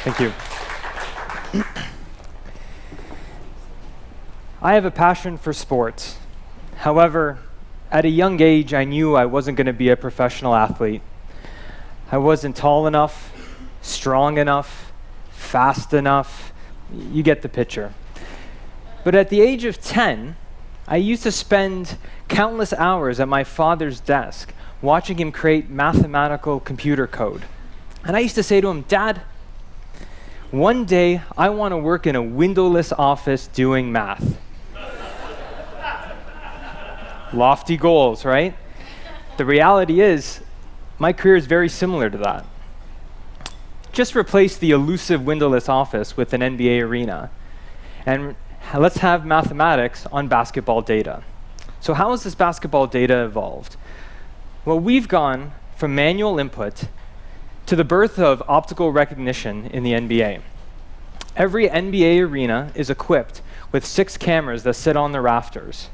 Thank you. I have a passion for sports. However, at a young age, I knew I wasn't going to be a professional athlete. I wasn't tall enough, strong enough, fast enough. You get the picture. But at the age of 10, I used to spend countless hours at my father's desk watching him create mathematical computer code. And I used to say to him, "Dad, one day I want to work in a windowless office doing math." Lofty goals, right? The reality is, my career is very similar to that. Just replace the elusive windowless office with an NBA arena. And let's have mathematics on basketball data. So how has this basketball data evolved? Well, we've gone from manual input to the birth of optical recognition in the NBA. Every NBA arena is equipped with 6 cameras that sit on the rafters.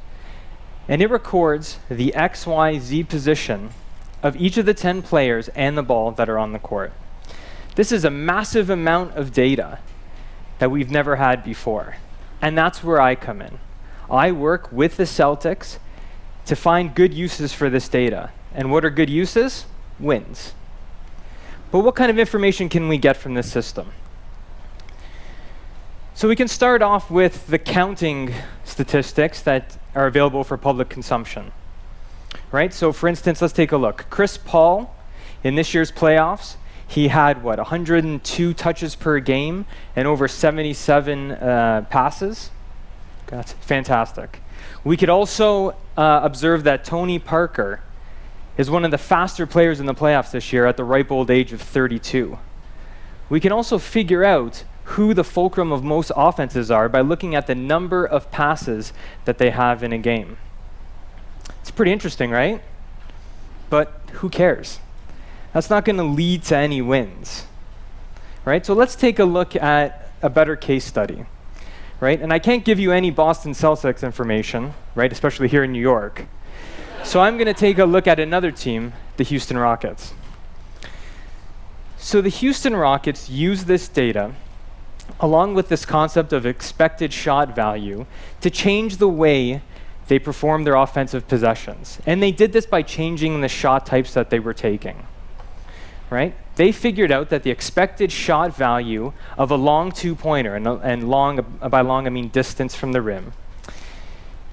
And it records the X, Y, Z position of each of the 10 players and the ball that are on the court. This is a massive amount of data that we've never had before. And that's where I come in. I work with the Celtics to find good uses for this data. And what are good uses? Wins. But what kind of information can we get from this system? So we can start off with the counting statistics that are available for public consumption. Right? So for instance, let's take a look. Chris Paul, in this year's playoffs, he had, 102 touches per game and over 77 passes. That's fantastic. We could also observe that Tony Parker is one of the faster players in the playoffs this year at the ripe old age of 32. We can also figure out who the fulcrum of most offenses are by looking at the number of passes that they have in a game. It's pretty interesting, right? But who cares? That's not going to lead to any wins, right? So let's take a look at a better case study, right? And I can't give you any Boston Celtics information, right? Especially here in New York. So I'm going to take a look at another team, the Houston Rockets. So the Houston Rockets use this data along with this concept of expected shot value to change the way they perform their offensive possessions. And they did this by changing the shot types that they were taking, right? They figured out that the expected shot value of a long two-pointer, and long, by long I mean distance from the rim,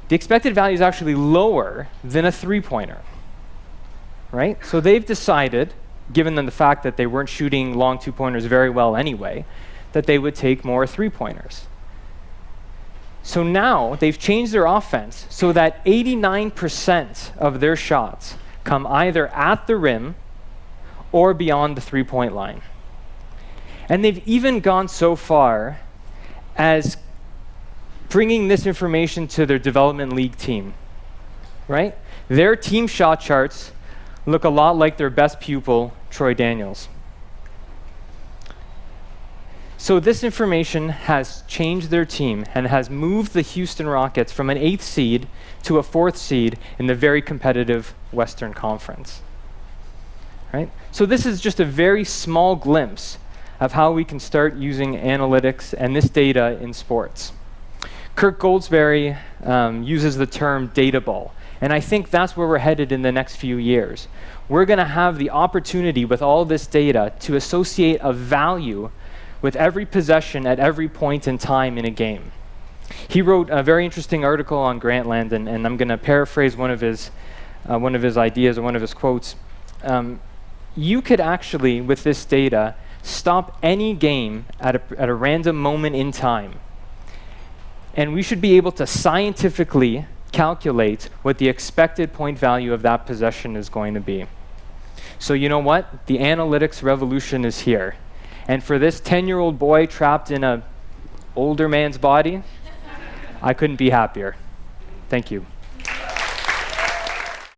the expected value is actually lower than a three-pointer, right? So they've decided, given the fact that they weren't shooting long two-pointers very well anyway, that they would take more three-pointers. So now they've changed their offense so that 89% of their shots come either at the rim or beyond the three-point line. And they've even gone so far as bringing this information to their development league team, right? Their team shot charts look a lot like their best pupil, Troy Daniels. So this information has changed their team and has moved the Houston Rockets from an 8th seed to a 4th seed in the very competitive Western Conference. Right? So this is just a very small glimpse of how we can start using analytics and this data in sports. Kirk Goldsberry uses the term databall, and I think that's where we're headed in the next few years. We're going to have the opportunity with all this data to associate a value with every possession at every point in time in a game. He wrote a very interesting article on Grantland, and I'm going to paraphrase one of his ideas or one of his quotes. You could actually, with this data, stop any game at a random moment in time. And we should be able to scientifically calculate what the expected point value of that possession is going to be. So you know what? The analytics revolution is here. And for this 10-year-old boy trapped in an older man's body, I couldn't be happier. Thank you.